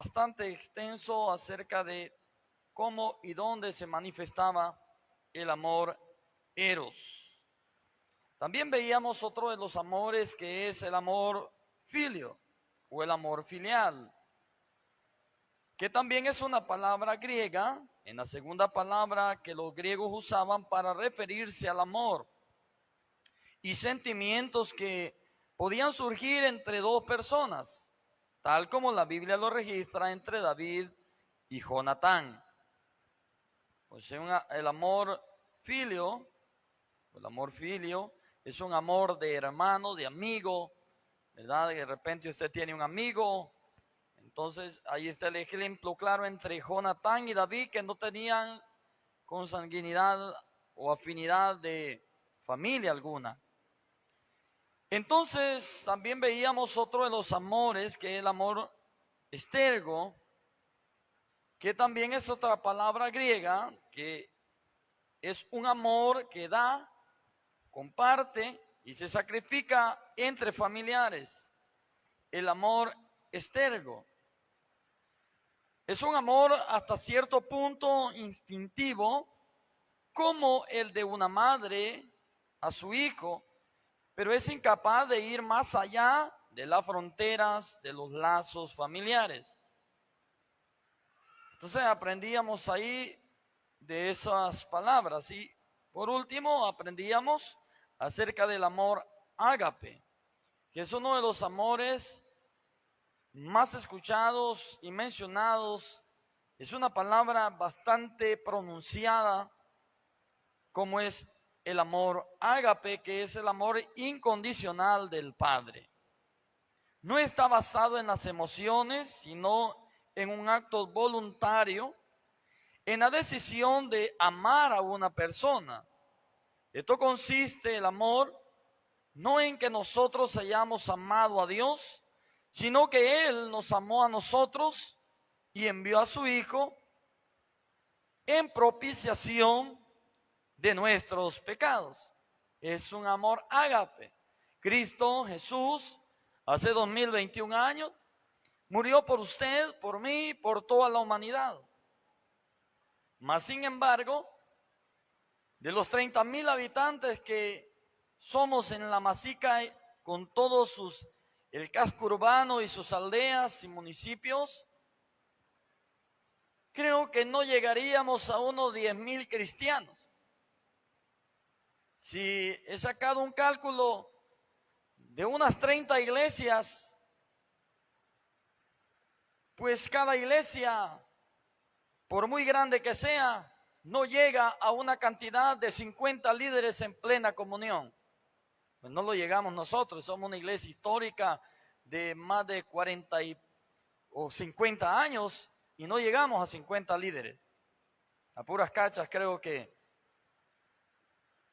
bastante extenso acerca de cómo y dónde se manifestaba el amor eros. También veíamos otro de los amores, que es el amor filio o el amor filial, que también es una palabra griega, en la segunda palabra que los griegos usaban para referirse al amor y sentimientos que podían surgir entre dos personas, tal como la Biblia lo registra entre David y Jonatán. O sea, el amor filio es un amor de hermano, de amigo, ¿verdad? De repente usted tiene un amigo. Entonces, ahí está el ejemplo claro entre Jonatán y David, que no tenían consanguinidad o afinidad de familia alguna. Entonces, también veíamos otro de los amores, que es el amor estergo, que también es otra palabra griega, que es un amor que da, comparte y se sacrifica entre familiares. El amor estergo es un amor hasta cierto punto instintivo, como el de una madre a su hijo, pero es incapaz de ir más allá de las fronteras de los lazos familiares. Entonces aprendíamos ahí de esas palabras. Y por último aprendíamos acerca del amor ágape, que es uno de los amores más escuchados y mencionados. Es una palabra bastante pronunciada, como es el amor ágape, que es el amor incondicional del Padre. No está basado en las emociones, sino en un acto voluntario, en la decisión de amar a una persona. Esto consiste, el amor, no en que nosotros hayamos amado a Dios, sino que Él nos amó a nosotros y envió a su Hijo en propiciación de nuestros pecados. Es un amor ágape. Cristo Jesús, hace 2021 años, murió por usted, por mí, por toda la humanidad. Mas, sin embargo, de los 30,000 habitantes que somos en La Masica, con todos el casco urbano y sus aldeas y municipios, creo que no llegaríamos a unos 10,000 cristianos. Si he sacado un cálculo de unas 30 iglesias, pues cada iglesia, por muy grande que sea, no llega a una cantidad de 50 líderes en plena comunión. Pues no lo llegamos nosotros, somos una iglesia histórica de más de 40 o 50 años y no llegamos a 50 líderes. A puras cachas creo que,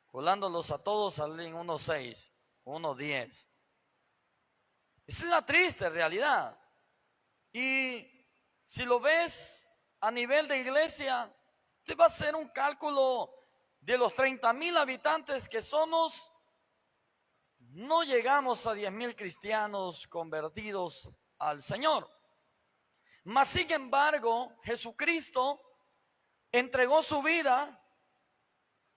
colándolos a todos, salen unos 6, unos 10. Esa es la triste realidad. Y si lo ves a nivel de iglesia, te va a hacer un cálculo de los 30,000 habitantes que somos. No llegamos a 10,000 cristianos convertidos al Señor. Mas, sin embargo, Jesucristo entregó su vida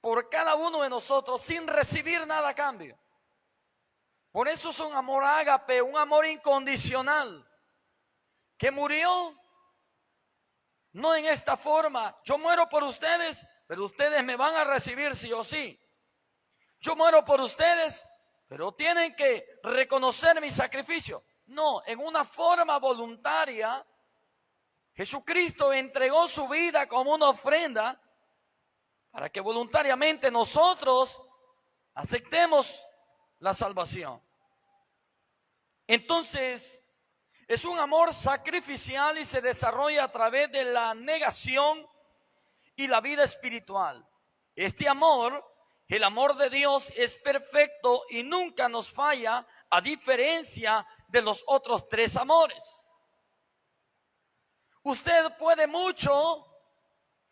por cada uno de nosotros sin recibir nada a cambio. Por eso es un amor ágape, un amor incondicional, que murió no en esta forma: yo muero por ustedes, pero ustedes me van a recibir sí o sí. Yo muero por ustedes, pero tienen que reconocer mi sacrificio. No, en una forma voluntaria, Jesucristo entregó su vida como una ofrenda para que voluntariamente nosotros aceptemos la salvación. Entonces, es un amor sacrificial y se desarrolla a través de la negación y la vida espiritual. Este amor, el amor de Dios, es perfecto y nunca nos falla, a diferencia de los otros 3 amores. Usted puede mucho,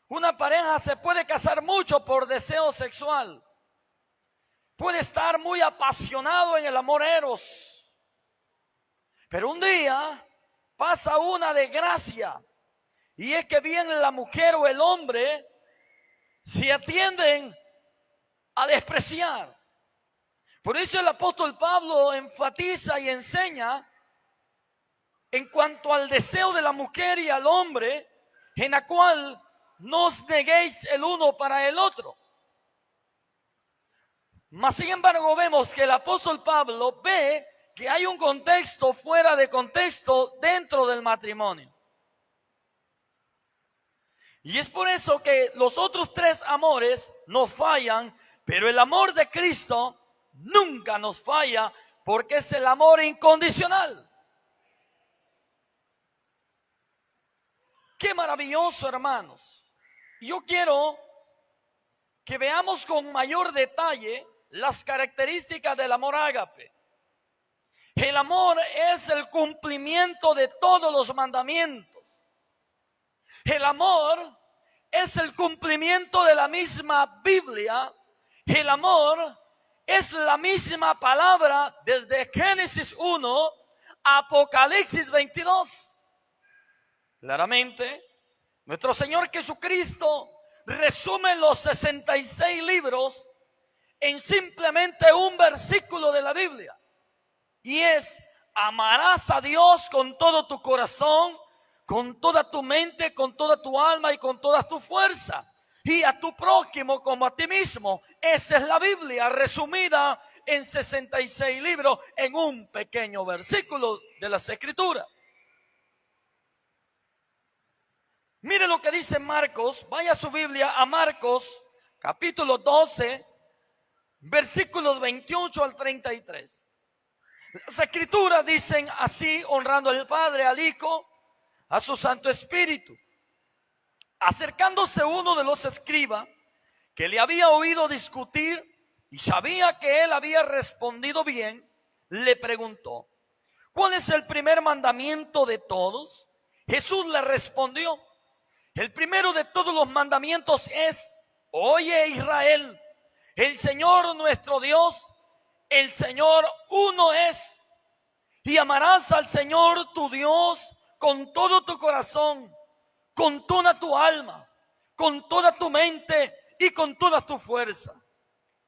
una pareja se puede casar mucho por deseo sexual. Puede estar muy apasionado en el amor eros. Pero un día pasa una desgracia, y es que bien la mujer o el hombre se atienden a despreciar. Por eso el apóstol Pablo enfatiza y enseña en cuanto al deseo de la mujer y al hombre, en la cual no os neguéis el uno para el otro. Mas sin embargo vemos que el apóstol Pablo ve que hay un contexto fuera de contexto dentro del matrimonio. Y es por eso que los otros tres amores nos fallan, pero el amor de Cristo nunca nos falla porque es el amor incondicional. Qué maravilloso, hermanos. Yo quiero que veamos con mayor detalle las características del amor ágape. El amor es el cumplimiento de todos los mandamientos. El amor es el cumplimiento de la misma Biblia. El amor es la misma palabra desde Génesis 1 a Apocalipsis 22. Claramente, nuestro Señor Jesucristo resume los 66 libros en simplemente un versículo de la Biblia. Y es: amarás a Dios con todo tu corazón, con toda tu mente, con toda tu alma y con toda tu fuerza. Y a tu prójimo como a ti mismo. Esa es la Biblia resumida en 66 libros en un pequeño versículo de las Escrituras. Mire lo que dice Marcos. Vaya a su Biblia a Marcos capítulo 12, versículos 28 al 33. Las Escrituras dicen así, honrando al Padre, al Hijo, a su Santo Espíritu. Acercándose uno de los escribas, que le había oído discutir y sabía que él había respondido bien, le preguntó: ¿cuál es el primer mandamiento de todos? Jesús le respondió: el primero de todos los mandamientos es: oye, Israel, el Señor nuestro Dios, el Señor uno es, y amarás al Señor tu Dios con todo tu corazón, con toda tu alma, con toda tu mente y con toda tu fuerza.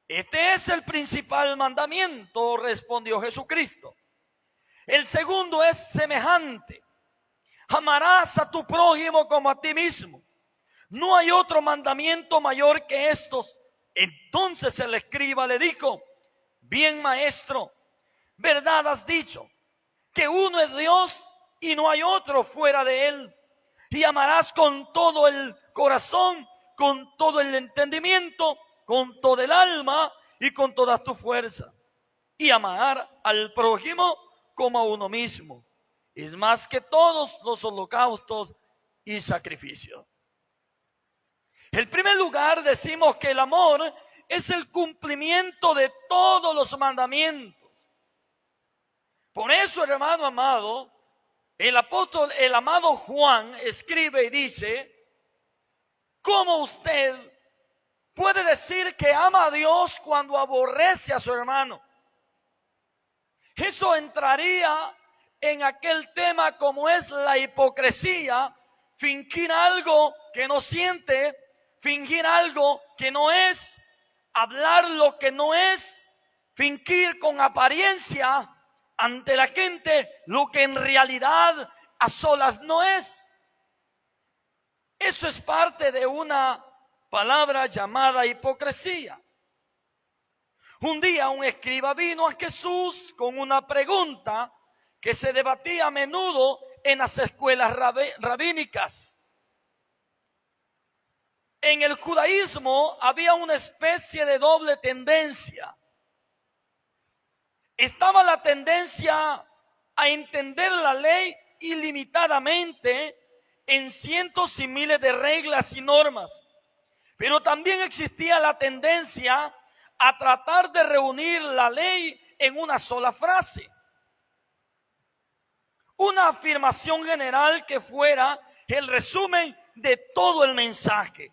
Este es el principal mandamiento, respondió Jesucristo. El segundo es semejante: amarás a tu prójimo como a ti mismo. No hay otro mandamiento mayor que estos. Entonces el escriba le dijo: bien, maestro, verdad has dicho, que uno es Dios y no hay otro fuera de él. Y amarás con todo el corazón, con todo el entendimiento, con todo el alma y con toda tu fuerza. Y amar al prójimo como a uno mismo es más que todos los holocaustos y sacrificios. En primer lugar, decimos que el amor es el cumplimiento de todos los mandamientos. Por eso, hermano amado, el amado Juan escribe y dice: ¿cómo usted puede decir que ama a Dios cuando aborrece a su hermano? Eso entraría en aquel tema como es la hipocresía, fingir algo que no siente, fingir algo que no es, hablar lo que no es, fingir con apariencia ante la gente lo que en realidad a solas no es. Eso es parte de una palabra llamada hipocresía. Un día un escriba vino a Jesús con una pregunta que se debatía a menudo en las escuelas rabínicas. En el judaísmo había una especie de doble tendencia. Estaba la tendencia a entender la ley ilimitadamente en cientos y miles de reglas y normas. Pero también existía la tendencia a tratar de reunir la ley en una sola frase. Una afirmación general que fuera el resumen de todo el mensaje.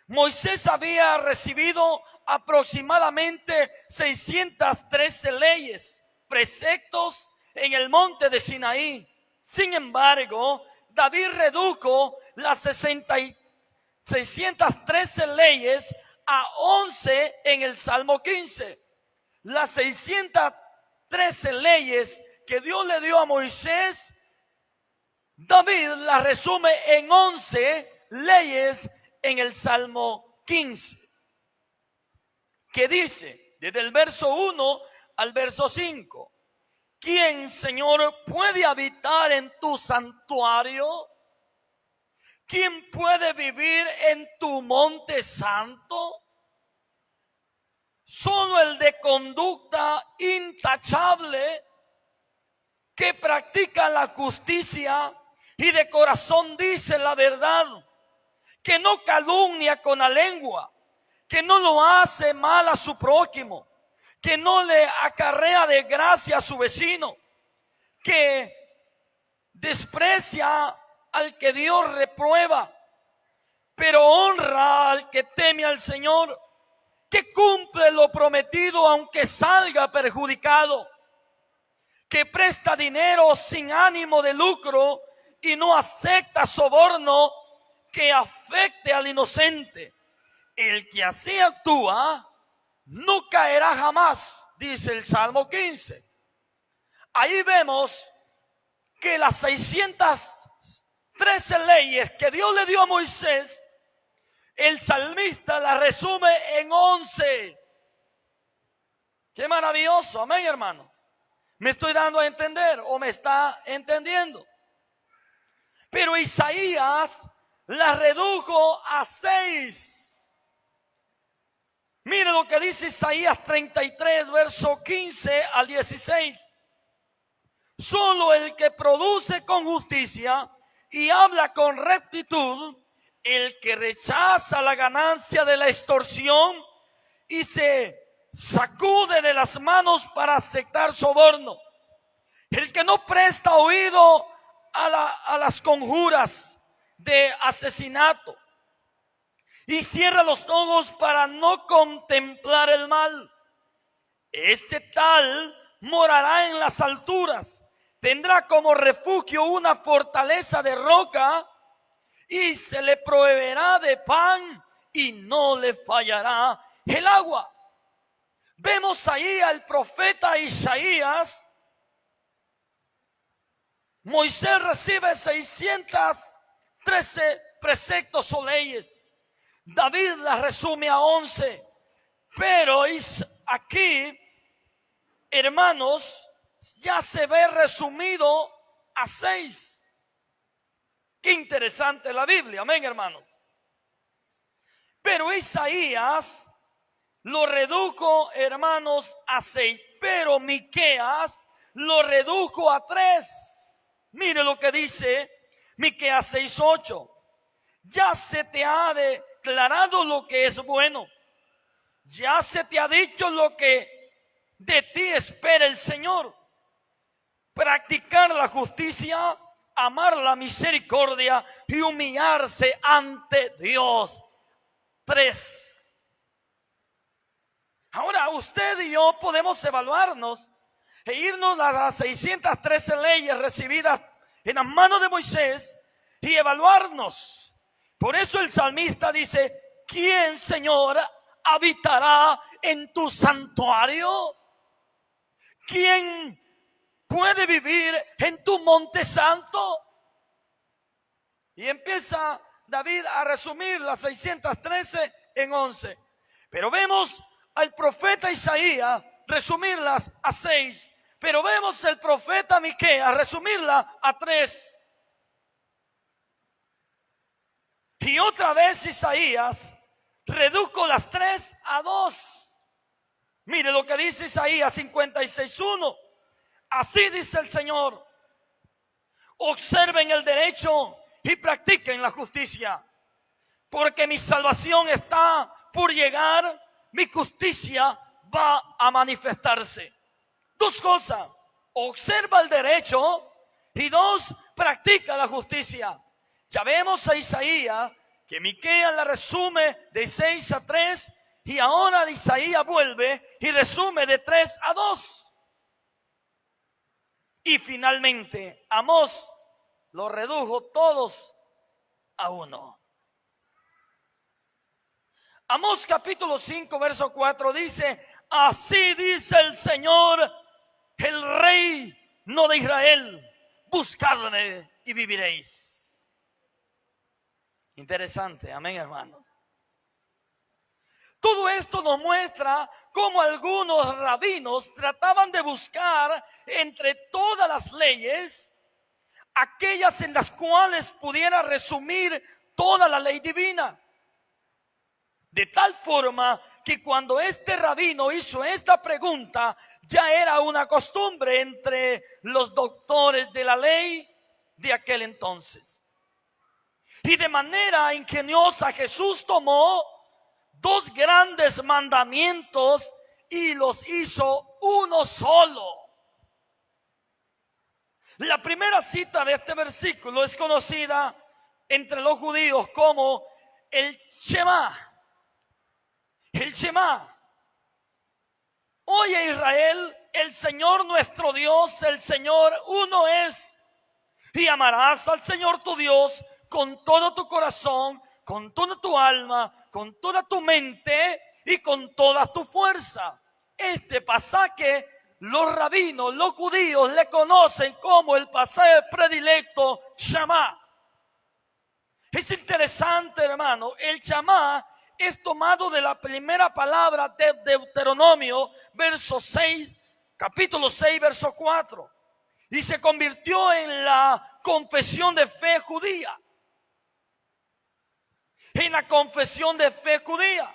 Moisés había recibido aproximadamente 613 leyes, preceptos en el monte de Sinaí. Sin embargo, David redujo las 613 leyes a 11 en el Salmo 15. Las 613 leyes que Dios le dio a Moisés, David las resume en 11 leyes en el Salmo 15. Que dice, desde el verso 1 al verso 5, ¿quién, Señor, puede habitar en tu santuario? ¿Quién puede vivir en tu monte santo? Solo el de conducta intachable, que practica la justicia y de corazón dice la verdad, que no calumnia con la lengua, que no lo hace mal a su prójimo, que no le acarrea desgracia a su vecino, que desprecia al que Dios reprueba, pero honra al que teme al Señor, que cumple lo prometido aunque salga perjudicado, que presta dinero sin ánimo de lucro y no acepta soborno que afecte al inocente. El que así actúa no caerá jamás, dice el Salmo 15. Ahí vemos que las 613 leyes que Dios le dio a Moisés, el salmista las resume en 11. Qué maravilloso, amén, hermano. ¿Me estoy dando a entender o me está entendiendo? Pero Isaías la redujo a 6. Mire lo que dice Isaías 33, verso 15 al 16. Solo el que produce con justicia y habla con rectitud, el que rechaza la ganancia de la extorsión y se sacude de las manos para aceptar soborno, el que no presta oído a las conjuras de asesinato y cierra los ojos para no contemplar el mal, este tal morará en las alturas, tendrá como refugio una fortaleza de roca, y se le proveerá de pan y no le fallará el agua. Vemos ahí al profeta Isaías. Moisés recibe 613 preceptos o leyes. David las resume a 11. Pero aquí, hermanos, ya se ve resumido a 6. Qué interesante la Biblia, amén, hermano. Pero Isaías lo redujo, hermanos, a 6. Pero Miqueas lo redujo a 3. Mire lo que dice Miqueas 6:8. Ya se te ha declarado lo que es bueno. Ya se te ha dicho lo que de ti espera el Señor. Practicar la justicia, amar la misericordia y humillarse ante Dios. 3. Ahora usted y yo podemos evaluarnos e irnos a las 613 leyes recibidas en las manos de Moisés y evaluarnos. Por eso el salmista dice: ¿quién, Señor, habitará en tu santuario? ¿Quién puede vivir en tu monte santo? Y empieza David a resumir las 613 en 11. Pero vemos al profeta Isaías resumirlas a 6. Pero vemos al profeta Miqueas resumirla a 3. Y otra vez Isaías redujo las 3 a 2. Mire lo que dice Isaías 56:1. Así dice el Señor: observen el derecho y practiquen la justicia, porque mi salvación está por llegar, mi justicia va a manifestarse. 2 cosas: observa el derecho, y 2, practica la justicia. Ya vemos a Isaías que Miqueas la resume de 6 a 3, y ahora Isaías vuelve y resume de 3 a 2. Y finalmente Amós los redujo todos a uno. Amós capítulo 5, verso 4 dice: así dice el Señor, el Rey no de Israel, buscadme y viviréis. Interesante, amén, hermanos. Todo esto nos muestra cómo algunos rabinos trataban de buscar entre todas las leyes aquellas en las cuales pudiera resumir toda la ley divina. De tal forma que cuando este rabino hizo esta pregunta, ya era una costumbre entre los doctores de la ley de aquel entonces. Y de manera ingeniosa Jesús tomó dos grandes mandamientos y los hizo uno solo. La primera cita de este versículo es conocida entre los judíos como el Shema. El Shema. Oye Israel, el Señor nuestro Dios, el Señor uno es. Y amarás al Señor tu Dios con todo tu corazón, con toda tu alma, con toda tu mente y con toda tu fuerza. Este pasaje los rabinos, los judíos le conocen como el pasaje predilecto Shema. Es interesante, hermano, el Shema es tomado de la primera palabra de Deuteronomio, verso 6, capítulo 6, verso 4. Y se convirtió en la confesión de fe judía. En la confesión de fe judía.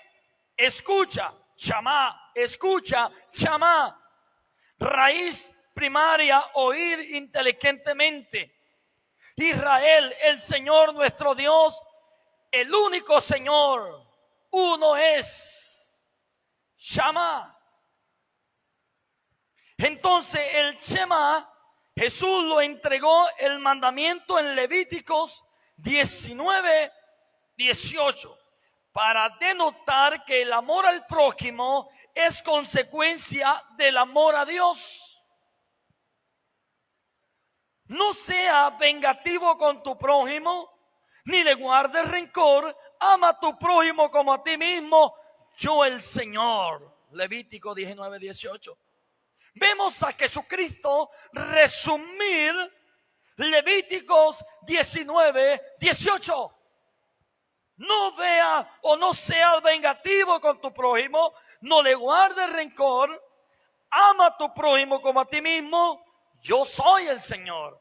Escucha, Shama, escucha, Shama. Raíz primaria, oír inteligentemente. Israel, el Señor nuestro Dios, el único Señor, uno es. Shama. Entonces el Shema, Jesús lo entregó el mandamiento en Levíticos 19, 18, para denotar que el amor al prójimo es consecuencia del amor a Dios. No sea vengativo con tu prójimo, ni le guardes rencor. Ama a tu prójimo como a ti mismo, yo el Señor. Levítico 19, 18. Vemos a Jesucristo resumir Levíticos 19, 18. No vea o no sea vengativo con tu prójimo, no le guardes rencor, ama a tu prójimo como a ti mismo, yo soy el Señor.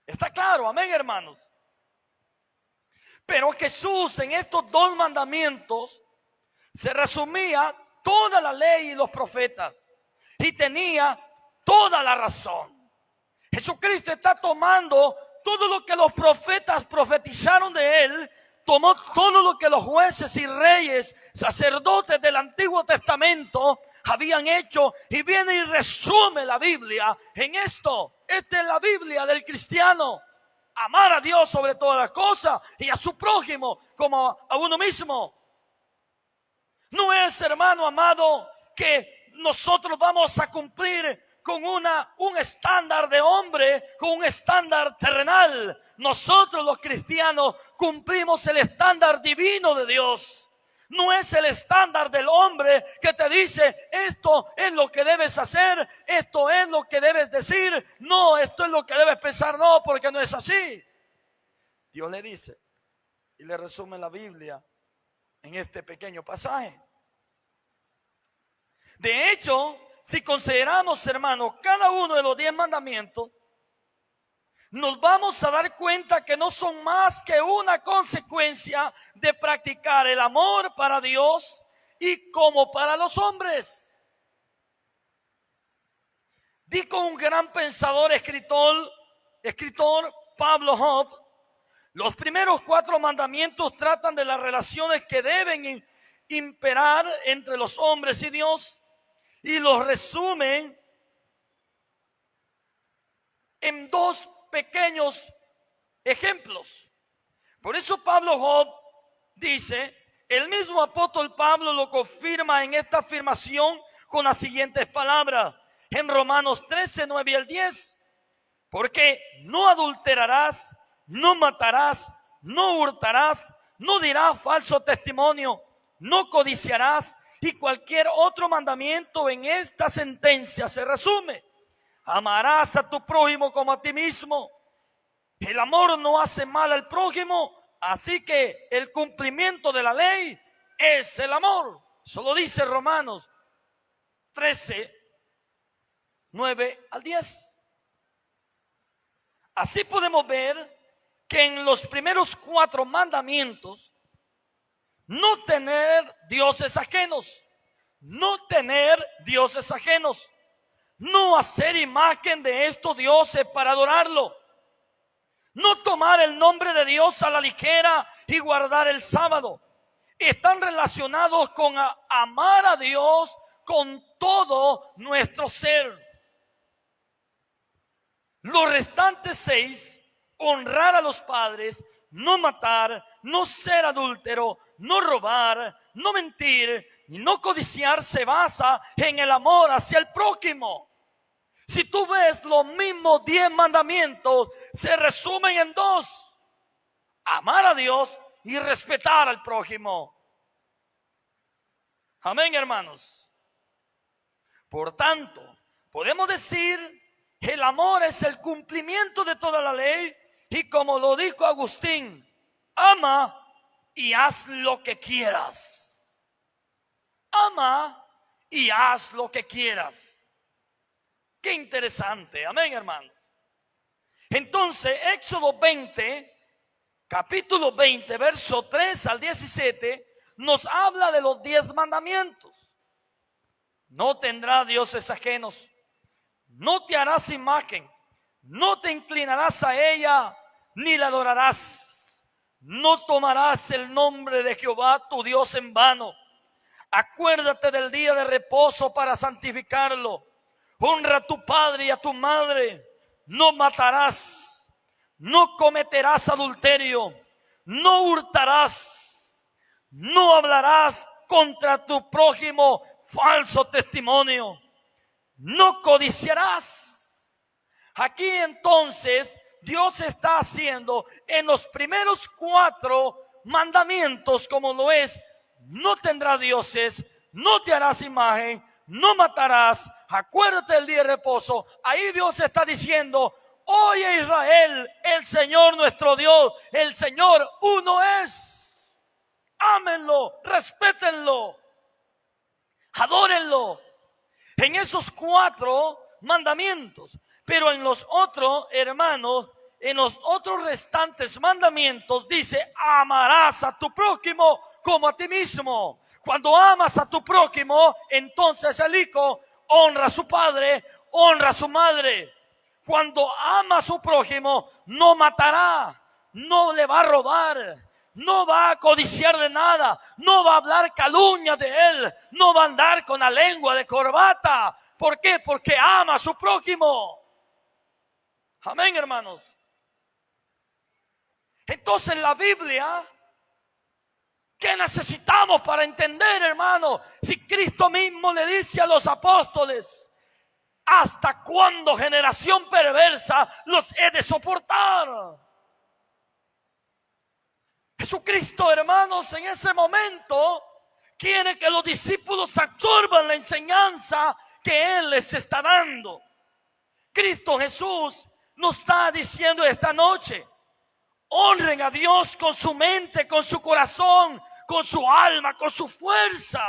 ¿Está claro? Amén, hermanos. Pero Jesús en estos dos mandamientos se resumía toda la ley y los profetas y tenía toda la razón. Jesucristo está tomando todo lo que los profetas profetizaron de él, tomó todo lo que los jueces y reyes, sacerdotes del Antiguo Testamento habían hecho y viene y resume la Biblia en esto. Esta es la Biblia del cristiano. Amar a Dios sobre todas las cosas y a su prójimo como a uno mismo. No es, hermano amado, que nosotros vamos a cumplir con un estándar de hombre, con un estándar terrenal. Nosotros los cristianos cumplimos el estándar divino de Dios. No es el estándar del hombre que te dice, esto es lo que debes hacer, esto es lo que debes decir, no, esto es lo que debes pensar, no, porque no es así. Dios le dice y le resume la Biblia en este pequeño pasaje. De hecho, si consideramos, hermanos, cada uno de los 10 mandamientos, nos vamos a dar cuenta que no son más que una consecuencia de practicar el amor para Dios y como para los hombres. Dijo un gran pensador, escritor Pablo Hope, los primeros 4 mandamientos tratan de las relaciones que deben imperar entre los hombres y Dios y los resumen en 2 pequeños ejemplos. Por eso Pablo Hope dice, el mismo apóstol Pablo lo confirma en esta afirmación con las siguientes palabras. En Romanos 13, 9 al 10, Porque no adulterarás, no matarás, no hurtarás, no dirás falso testimonio, no codiciarás, y cualquier otro mandamiento en esta sentencia se resume: amarás a tu prójimo como a ti mismo. El amor no hace mal al prójimo, así que el cumplimiento de la ley es el amor. Eso lo dice Romanos 13, 9 al 10. Así podemos ver que en los primeros 4 mandamientos, no tener dioses ajenos, no tener dioses ajenos, no hacer imagen de estos dioses para adorarlo, no tomar el nombre de Dios a la ligera y guardar el sábado, están relacionados con amar a Dios con todo nuestro ser. Los restantes 6, honrar a los padres, no matar, no ser adúltero, no robar, no mentir y no codiciar, se basa en el amor hacia el prójimo. Si tú ves, los mismos 10 mandamientos se resumen en 2: amar a Dios y respetar al prójimo. Amén, hermanos. Por tanto, podemos decir, el amor es el cumplimiento de toda la ley, y como lo dijo Agustín, ama y haz lo que quieras. Ama y haz lo que quieras. Qué interesante, amén, hermanos. Entonces, Éxodo 20, capítulo 20, verso 3 al 17, nos habla de los 10 mandamientos. No tendrás dioses ajenos, no te harás imagen, no te inclinarás a ella, ni la adorarás. No tomarás el nombre de Jehová tu Dios en vano. Acuérdate del día de reposo para santificarlo. Honra a tu padre y a tu madre. No matarás, no cometerás adulterio, no hurtarás, no hablarás contra tu prójimo falso testimonio, no codiciarás. Aquí entonces Dios está haciendo en los primeros 4 mandamientos, como lo es: no tendrás dioses, no te harás imagen, no matarás, acuérdate del día de reposo. Ahí Dios está diciendo: oye Israel, el Señor nuestro Dios, el Señor uno es. Ámenlo, respétenlo, adórenlo. En esos 4 mandamientos. Pero en los otros, hermanos, en los otros restantes mandamientos dice: amarás a tu prójimo como a ti mismo. Cuando amas a tu prójimo, entonces el hijo honra a su padre, honra a su madre. Cuando ama a su prójimo, no matará, no le va a robar, no va a codiciar de nada, no va a hablar calumnia de él, no va a andar con la lengua de corbata. ¿Por qué? Porque ama a su prójimo. Amén, hermanos. Entonces la Biblia, ¿qué necesitamos para entender, hermano? Si Cristo mismo le dice a los apóstoles: ¿hasta cuándo, generación perversa, los he de soportar? Jesucristo, hermanos, en ese momento quiere que los discípulos absorban la enseñanza que Él les está dando. Cristo Jesús nos está diciendo esta noche: honren a Dios con su mente, con su corazón, con su alma, con su fuerza.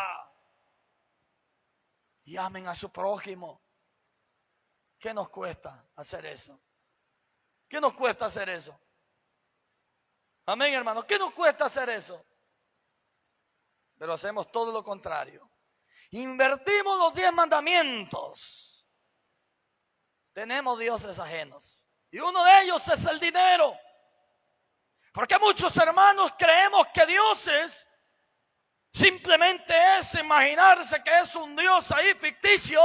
Y amen a su prójimo. ¿Qué nos cuesta hacer eso? ¿Qué nos cuesta hacer eso? Amén, hermanos. ¿Qué nos cuesta hacer eso? Pero hacemos todo lo contrario. Invertimos los 10 mandamientos. Tenemos dioses ajenos. Y uno de ellos es el dinero. Porque muchos hermanos creemos que dioses simplemente es imaginarse que es un Dios ahí ficticio.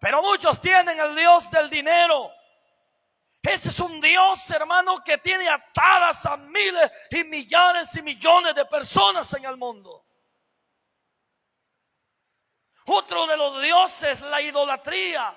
Pero muchos tienen el Dios del dinero. Ese es un Dios, hermano, que tiene atadas a miles y millares y millones de personas en el mundo. Otro de los dioses, la idolatría.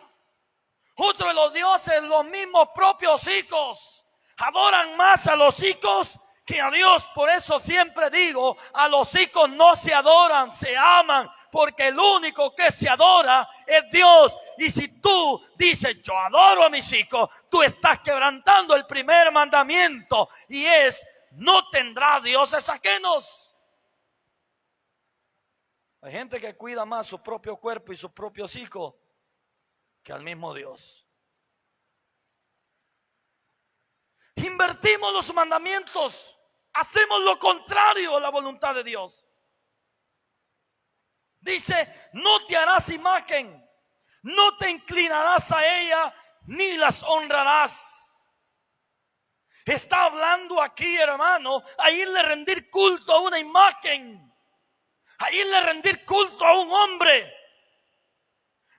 Otro de los dioses, los mismos propios hijos. Adoran más a los hijos que a Dios. Por eso siempre digo, a los hijos no se adoran, se aman. Porque el único que se adora es Dios. Y si tú dices, yo adoro a mis hijos, tú estás quebrantando el primer mandamiento. Y es, no tendrá dioses ajenos. Hay gente que cuida más su propio cuerpo y sus propios hijos que al mismo Dios. Invertimos los mandamientos. Hacemos lo contrario a la voluntad de Dios. Dice, no te harás imagen, no te inclinarás a ella, ni las honrarás. Está hablando aquí, hermano, a irle a rendir culto a una imagen, a irle a rendir culto a un hombre.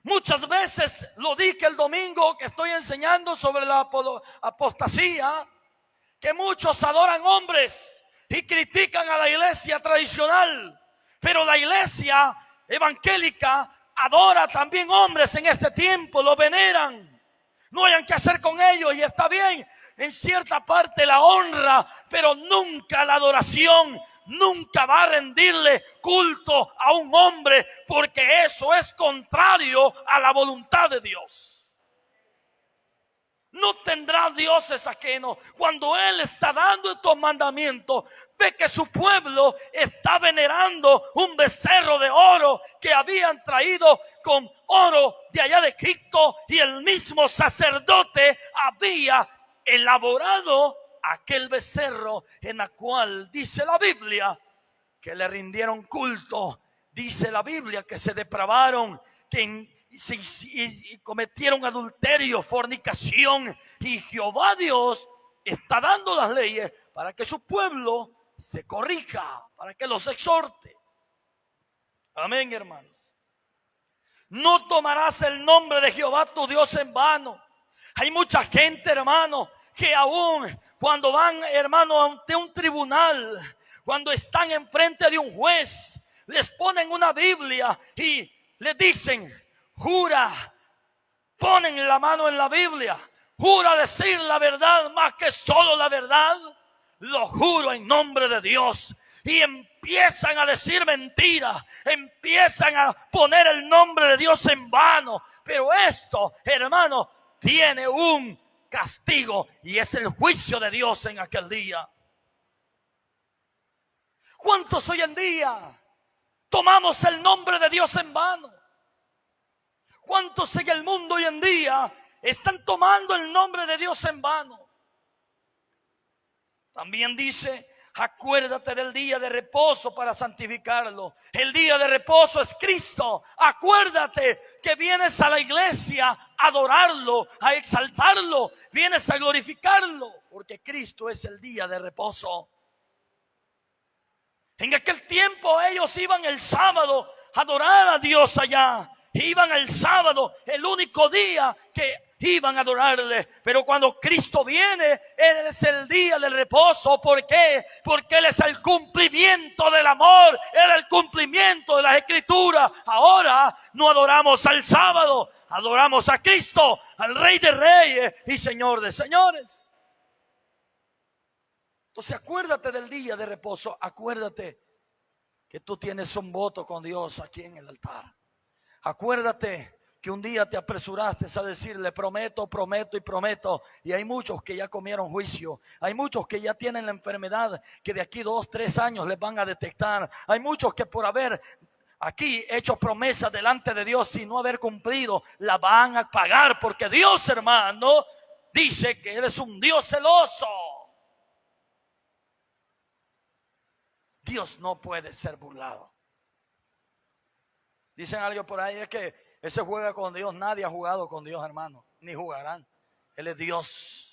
Muchas veces lo dije el domingo que estoy enseñando sobre la apostasía, que muchos adoran hombres y critican a la iglesia tradicional, pero la iglesia evangélica adora también hombres en este tiempo, lo veneran, no hayan que hacer con ellos y está bien, en cierta parte la honra, pero nunca la adoración, nunca va a rendirle culto a un hombre, porque eso es contrario a la voluntad de Dios. No tendrá dioses ajenos. Cuando Él está dando estos mandamientos, ve que su pueblo está venerando un becerro de oro que habían traído con oro de allá de Egipto, y el mismo sacerdote había elaborado aquel becerro en la cual dice la Biblia que le rindieron culto. Dice la Biblia que se depravaron, que y cometieron adulterio, fornicación, y Jehová Dios está dando las leyes para que su pueblo se corrija, para que los exhorte. Amén, hermanos. No tomarás el nombre de Jehová tu Dios en vano. Hay mucha gente, hermano, que aún cuando van, hermano, ante un tribunal, cuando están enfrente de un juez, les ponen una Biblia y les dicen, jura, ponen la mano en la Biblia, jura decir la verdad más que solo la verdad. Lo juro en nombre de Dios. Y empiezan a decir mentiras, empiezan a poner el nombre de Dios en vano. Pero esto, hermano, tiene un castigo, y es el juicio de Dios en aquel día. ¿Cuántos hoy en día tomamos el nombre de Dios en vano? ¿Cuántos en el mundo hoy en día están tomando el nombre de Dios en vano? También dice, acuérdate del día de reposo para santificarlo. El día de reposo es Cristo. Acuérdate que vienes a la iglesia a adorarlo, a exaltarlo, vienes a glorificarlo, porque Cristo es el día de reposo. En aquel tiempo ellos iban el sábado a adorar a Dios allá. Iban el sábado, el único día que iban a adorarle. Pero cuando Cristo viene, Él es el día del reposo. ¿Por qué? Porque Él es el cumplimiento del amor, Él es el cumplimiento de las Escrituras. Ahora no adoramos al sábado, adoramos a Cristo, al Rey de Reyes y Señor de Señores. Entonces acuérdate del día de reposo, acuérdate que tú tienes un voto con Dios aquí en el altar. Acuérdate que un día te apresuraste a decirle prometo, prometo y prometo, y hay muchos que ya comieron juicio, hay muchos que ya tienen la enfermedad que de aquí 2, 3 años les van a detectar, hay muchos que por haber aquí hecho promesas delante de Dios y no haber cumplido, la van a pagar, porque Dios, hermano, dice que Él es un Dios celoso. Dios no puede ser burlado. Dicen algo por ahí, es que ese juega con Dios. Nadie ha jugado con Dios, hermano, ni jugarán. Él es Dios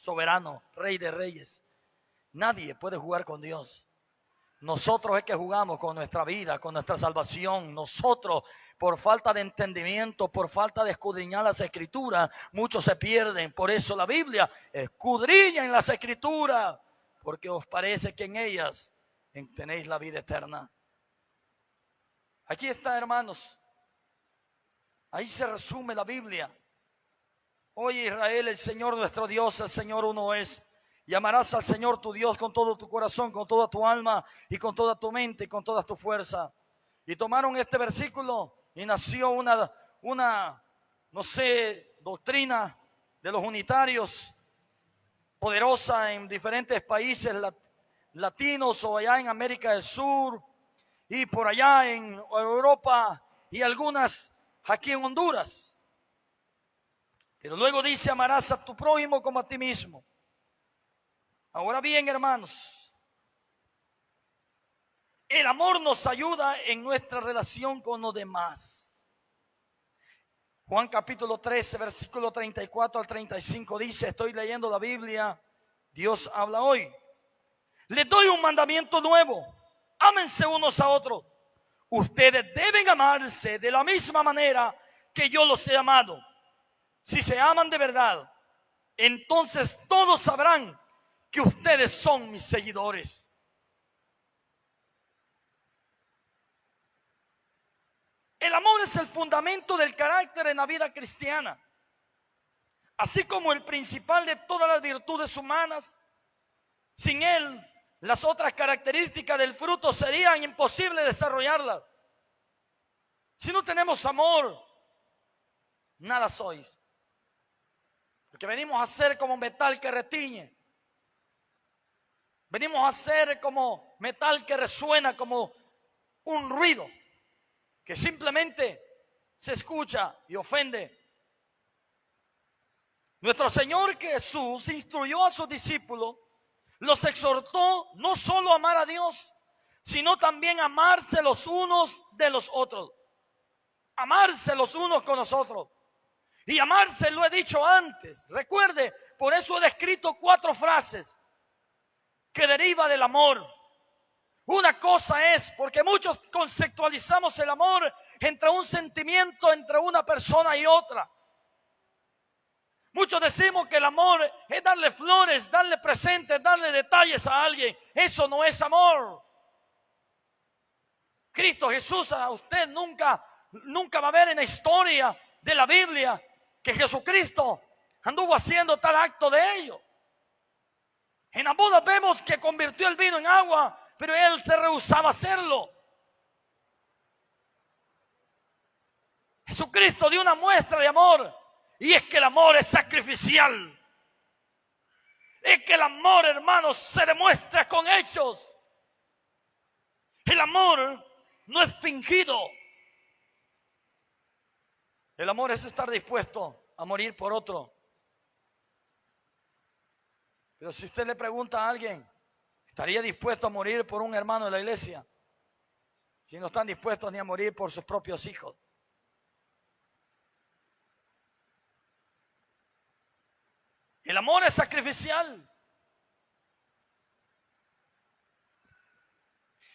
soberano, Rey de Reyes. Nadie puede jugar con Dios. Nosotros es que jugamos con nuestra vida, con nuestra salvación. Nosotros, por falta de entendimiento, por falta de escudriñar las Escrituras, muchos se pierden. Por eso la Biblia, escudriña en las Escrituras, porque os parece que en ellas tenéis la vida eterna. Aquí está, hermanos. Ahí se resume la Biblia. Oye Israel, el Señor nuestro Dios, el Señor uno es. Y amarás al Señor tu Dios con todo tu corazón, con toda tu alma y con toda tu mente y con toda tu fuerza. Y tomaron este versículo y nació una no sé, doctrina de los unitarios poderosa en diferentes países latinos o allá en América del Sur y por allá en Europa y algunas aquí en Honduras. Pero luego dice, amarás a tu prójimo como a ti mismo. Ahora bien, hermanos, el amor nos ayuda en nuestra relación con los demás. Juan capítulo 13, versículo 34 al 35 dice, estoy leyendo la Biblia, Dios habla hoy. Les doy un mandamiento nuevo, ámense unos a otros. Ustedes deben amarse de la misma manera que yo los he amado. Si se aman de verdad, entonces todos sabrán que ustedes son mis seguidores. El amor es el fundamento del carácter en la vida cristiana, así como el principal de todas las virtudes humanas. Sin él, las otras características del fruto serían imposibles desarrollarlas. Si no tenemos amor, nada sois. Porque venimos a ser como metal que retiñe. Venimos a ser como metal que resuena, como un ruido que simplemente se escucha y ofende. Nuestro Señor Jesús instruyó a sus discípulos, los exhortó no solo a amar a Dios, sino también a amarse los unos de los otros. Amarse los unos con los otros. Y amarse lo he dicho antes. Recuerde, por eso he descrito 4 frases que deriva del amor. Una cosa es, porque muchos conceptualizamos el amor entre un sentimiento entre una persona y otra. Muchos decimos que el amor es darle flores, darle presentes, darle detalles a alguien. Eso no es amor. Cristo Jesús, a usted nunca va a ver en la historia de la Biblia que Jesucristo anduvo haciendo tal acto de ello. En la boda vemos que convirtió el vino en agua, pero él se rehusaba a hacerlo. Jesucristo dio una muestra de amor, y es que el amor es sacrificial. Es que el amor, hermanos, se demuestra con hechos. El amor no es fingido. El amor es estar dispuesto a morir por otro. Pero si usted le pregunta a alguien, ¿estaría dispuesto a morir por un hermano de la iglesia? Si no están dispuestos ni a morir por sus propios hijos. El amor es sacrificial.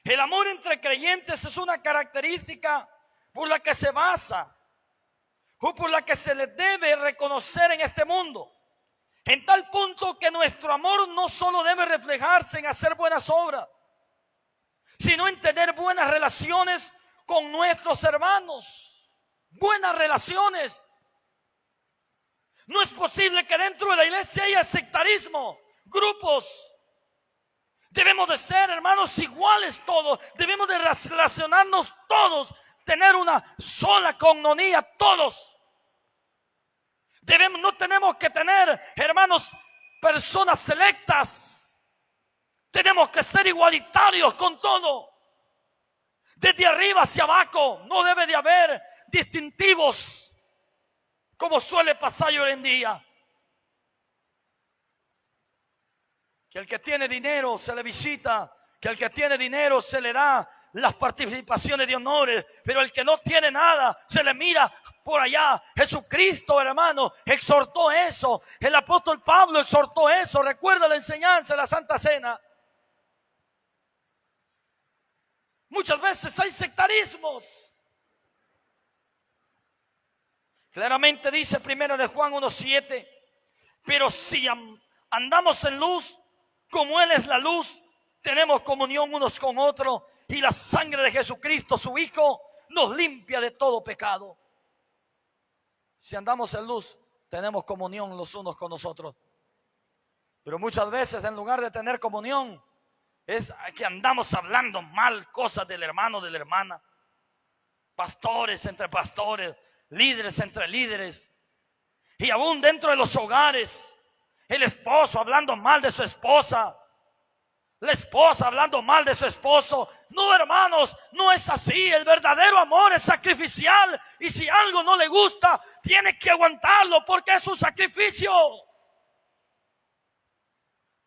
El amor entre creyentes es una característica por la que se basa o por la que se les debe reconocer en este mundo. En tal punto que nuestro amor no solo debe reflejarse en hacer buenas obras, sino en tener buenas relaciones con nuestros hermanos. Buenas relaciones. No es posible que dentro de la iglesia haya sectarismo, grupos. Debemos de ser, hermanos, iguales todos. Debemos de relacionarnos todos, tener una sola coinonía todos. No tenemos que tener, hermanos, personas selectas. Tenemos que ser igualitarios con todo. Desde arriba hacia abajo no debe de haber distintivos como suele pasar hoy en día. Que el que tiene dinero se le visita, que el que tiene dinero se le da las participaciones de honores, pero el que no tiene nada se le mira por allá. Jesucristo, hermano, exhortó eso. El apóstol Pablo exhortó eso. Recuerda la enseñanza de la Santa Cena. Muchas veces hay sectarismos. Claramente dice 1 de Juan 1:7, pero si andamos en luz, como Él es la luz, tenemos comunión unos con otros, y la sangre de Jesucristo, su Hijo, nos limpia de todo pecado. Si andamos en luz, tenemos comunión los unos con nosotros. Pero muchas veces en lugar de tener comunión, es que andamos hablando mal cosas del hermano, de la hermana. Pastores entre pastores, líderes entre líderes. Y aún dentro de los hogares, el esposo hablando mal de su esposa, la esposa hablando mal de su esposo. No, hermanos, no es así. El verdadero amor es sacrificial. Y si algo no le gusta, tiene que aguantarlo porque es un sacrificio.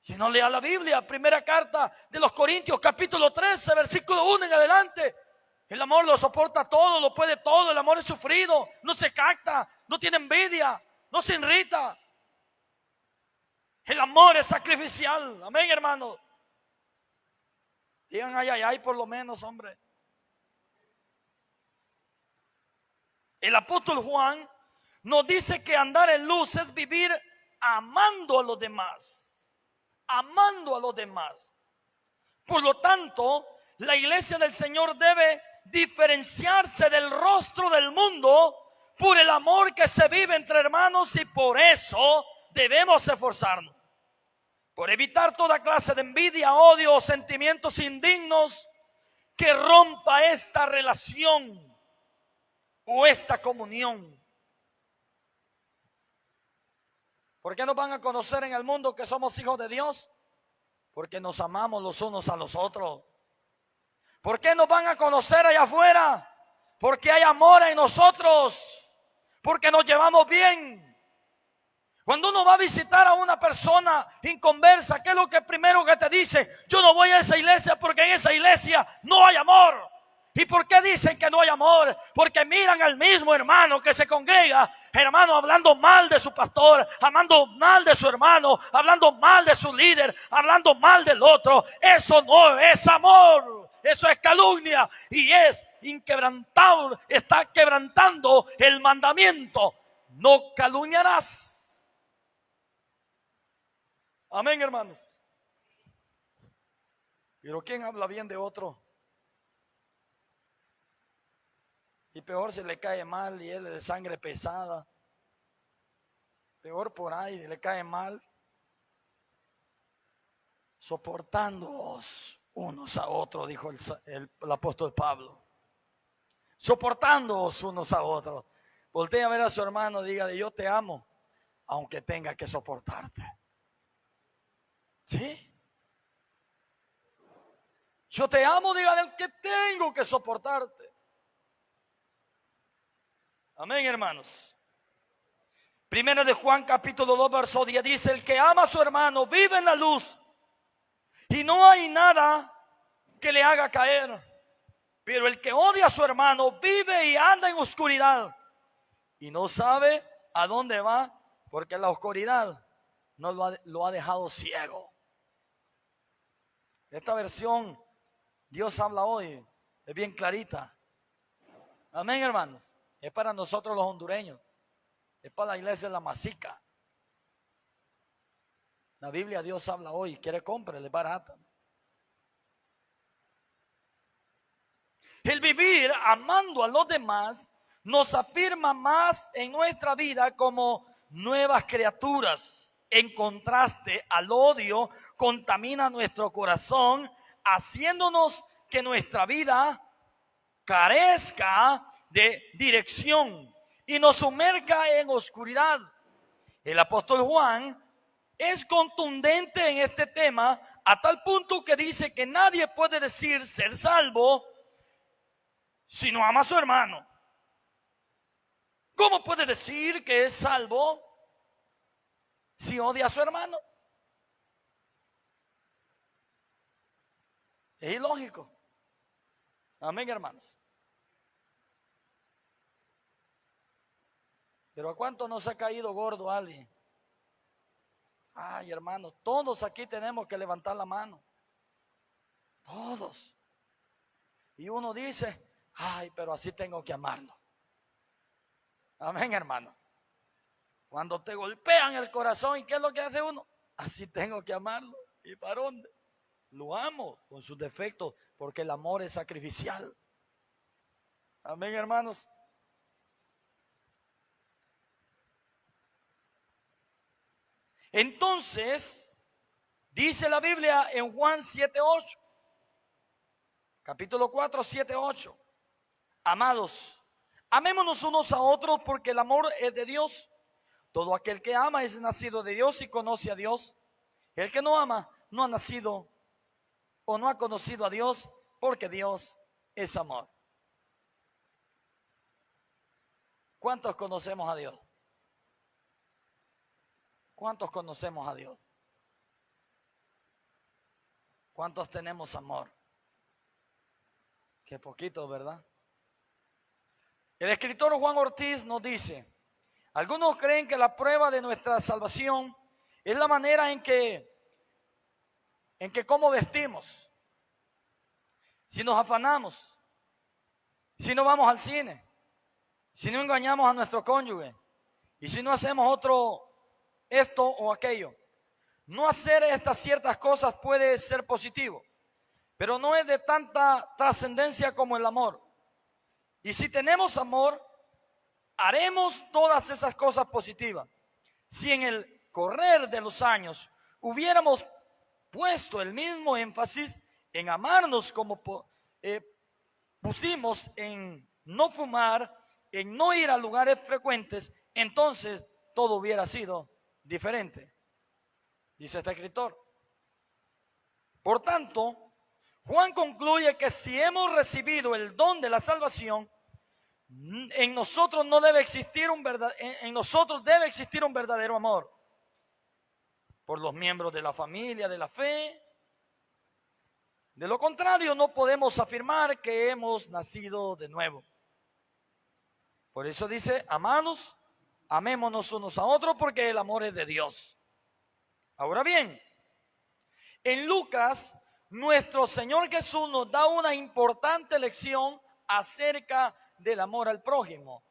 Si no, lea la Biblia, primera carta de los Corintios, capítulo 13, versículo 1 en adelante. El amor lo soporta todo, lo puede todo. El amor es sufrido, no se capta, no tiene envidia, no se irrita. El amor es sacrificial. Amén, hermano. Digan ay, ay, ay, por lo menos, hombre. El apóstol Juan nos dice que andar en luz es vivir amando a los demás. Amando a los demás. Por lo tanto, la iglesia del Señor debe diferenciarse del rostro del mundo por el amor que se vive entre hermanos, y por eso debemos esforzarnos por evitar toda clase de envidia, odio o sentimientos indignos que rompa esta relación o esta comunión. ¿Por qué nos van a conocer en el mundo que somos hijos de Dios? Porque nos amamos los unos a los otros. ¿Por qué nos van a conocer allá afuera? Porque hay amor en nosotros, porque nos llevamos bien. Cuando uno va a visitar a una persona inconversa, ¿qué es lo que primero que te dice? Yo no voy a esa iglesia porque en esa iglesia no hay amor. ¿Y por qué dicen que no hay amor? Porque miran al mismo hermano que se congrega, hermano, hablando mal de su pastor, hablando mal de su hermano, hablando mal de su líder, hablando mal del otro. Eso no es amor, eso es calumnia y es inquebrantable, está quebrantando el mandamiento. No calumniarás. Amén, hermanos. Pero ¿quién habla bien de otro? Y peor si le cae mal y él es de sangre pesada. Peor por ahí, le cae mal. Soportándoos unos a otros, dijo el apóstol Pablo. Soportándoos unos a otros. Voltea a ver a su hermano y dígale: yo te amo, aunque tenga que soportarte. ¿Sí? Yo te amo, dígale que tengo que soportarte. Amén, hermanos. Primera de Juan capítulo 2 verso 10 dice: el que ama a su hermano vive en la luz y no hay nada que le haga caer. Pero el que odia a su hermano vive y anda en oscuridad y no sabe a dónde va, porque la oscuridad no lo ha dejado ciego. Esta versión, Dios habla hoy, es bien clarita. Amén, hermanos. Es para nosotros los hondureños. Es para la iglesia de La Masica. La Biblia, Dios habla hoy. Quiere comprar, es barata. El vivir amando a los demás nos afirma más en nuestra vida como nuevas criaturas. En contraste al odio, contamina nuestro corazón, haciéndonos que nuestra vida carezca de dirección y nos sumerja en oscuridad. El apóstol Juan es contundente en este tema a tal punto que dice que nadie puede decir ser salvo si no ama a su hermano. ¿Cómo puede decir que es salvo si odia a su hermano? Es ilógico. Amén, hermanos. Pero ¿a cuánto nos ha caído gordo alguien? Ay, hermanos, todos aquí tenemos que levantar la mano. Todos. Y uno dice: ay, pero así tengo que amarlo. Amén, hermano. Cuando te golpean el corazón, ¿y qué es lo que hace uno? Así tengo que amarlo. ¿Y para dónde? Lo amo con sus defectos, porque el amor es sacrificial. Amén, hermanos. Entonces, dice la Biblia en Juan 7:8, capítulo 4, 7:8. Amados, amémonos unos a otros porque el amor es de Dios. Todo aquel que ama es nacido de Dios y conoce a Dios. El que no ama no ha nacido o no ha conocido a Dios, porque Dios es amor. ¿Cuántos conocemos a Dios? ¿Cuántos conocemos a Dios? ¿Cuántos tenemos amor? Qué poquito, ¿verdad? El escritor Juan Ortiz nos dice: algunos creen que la prueba de nuestra salvación es la manera en que cómo vestimos, si nos afanamos, si no vamos al cine, si no engañamos a nuestro cónyuge y si no hacemos esto o aquello. No hacer estas ciertas cosas puede ser positivo, pero no es de tanta trascendencia como el amor. Y si tenemos amor, haremos todas esas cosas positivas. Si en el correr de los años hubiéramos puesto el mismo énfasis en amarnos como pusimos en no fumar, en no ir a lugares frecuentes, entonces todo hubiera sido diferente, dice este escritor. Por tanto, Juan concluye que si hemos recibido el don de la salvación, en nosotros debe existir un verdadero amor por los miembros de la familia, de la fe. De lo contrario, no podemos afirmar que hemos nacido de nuevo. Por eso dice: amados, amémonos unos a otros porque el amor es de Dios. Ahora bien, en Lucas, nuestro Señor Jesús nos da una importante lección acerca del amor al prójimo.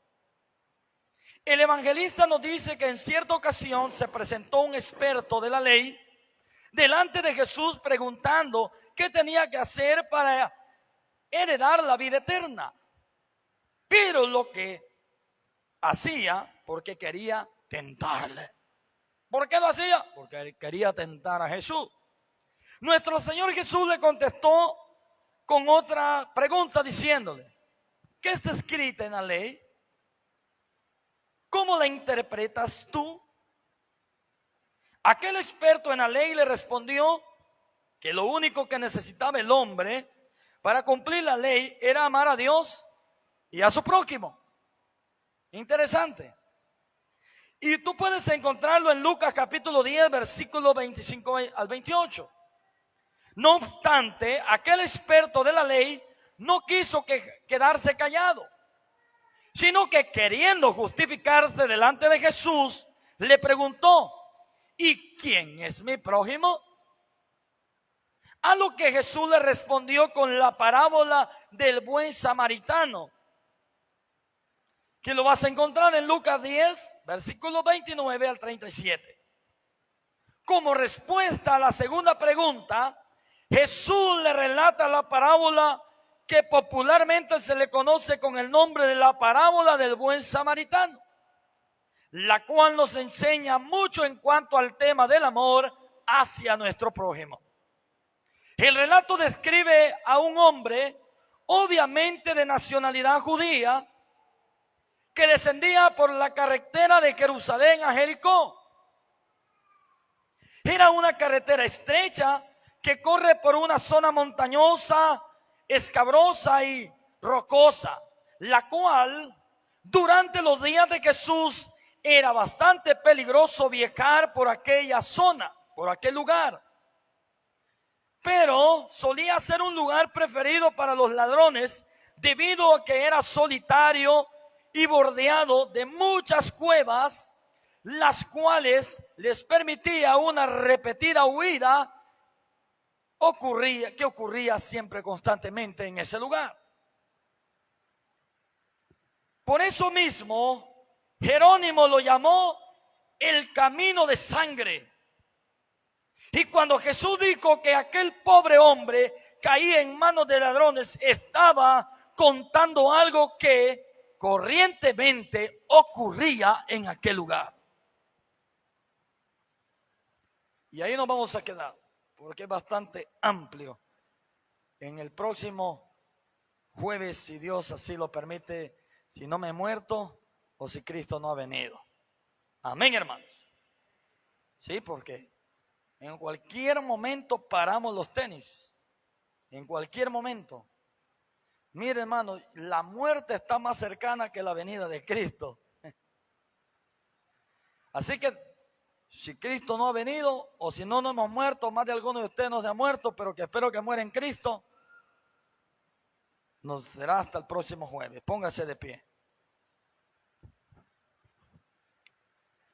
El evangelista nos dice que en cierta ocasión se presentó un experto de la ley delante de Jesús preguntando qué tenía que hacer para heredar la vida eterna. Pero lo que hacía porque quería tentarle. ¿Por qué lo hacía? Porque quería tentar a Jesús. Nuestro Señor Jesús le contestó con otra pregunta diciéndole: ¿qué está escrito en la ley? ¿Cómo la interpretas tú? Aquel experto en la ley le respondió que lo único que necesitaba el hombre para cumplir la ley era amar a Dios y a su prójimo. Interesante. Y tú puedes encontrarlo en Lucas capítulo 10, versículo 25 al 28. No obstante, aquel experto de la ley no quiso quedarse callado, sino que queriendo justificarse delante de Jesús, le preguntó: ¿y quién es mi prójimo? A lo que Jesús le respondió con la parábola del buen samaritano, que lo vas a encontrar en Lucas 10, versículos 29 al 37. Como respuesta a la segunda pregunta, Jesús le relata la parábola que popularmente se le conoce con el nombre de la parábola del buen samaritano, la cual nos enseña mucho en cuanto al tema del amor hacia nuestro prójimo. El relato describe a un hombre, obviamente de nacionalidad judía, que descendía por la carretera de Jerusalén a Jericó. Era una carretera estrecha que corre por una zona montañosa, escabrosa y rocosa, la cual durante los días de Jesús era bastante peligroso viajar por aquella zona, por aquel lugar. Pero solía ser un lugar preferido para los ladrones debido a que era solitario y bordeado de muchas cuevas, las cuales les permitía una repetida huida que ocurría siempre constantemente en ese lugar. Por eso mismo, Jerónimo lo llamó el camino de sangre. Y cuando Jesús dijo que aquel pobre hombre caía en manos de ladrones, estaba contando algo que corrientemente ocurría en aquel lugar. Y ahí nos vamos a quedar, porque es bastante amplio. En el próximo jueves, si Dios así lo permite, si no me he muerto o si Cristo no ha venido. Amén, hermanos. Sí, porque en cualquier momento paramos los tenis. En cualquier momento. Mire, hermano, la muerte está más cercana que la venida de Cristo. Así que si Cristo no ha venido, o si no nos hemos muerto, más de alguno de ustedes no se ha muerto, pero que espero que muera en Cristo, nos será hasta el próximo jueves. Póngase de pie.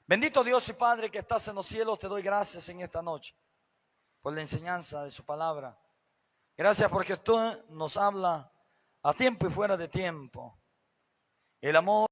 Bendito Dios y Padre que estás en los cielos, te doy gracias en esta noche por la enseñanza de su palabra. Gracias porque tú nos hablas a tiempo y fuera de tiempo. El amor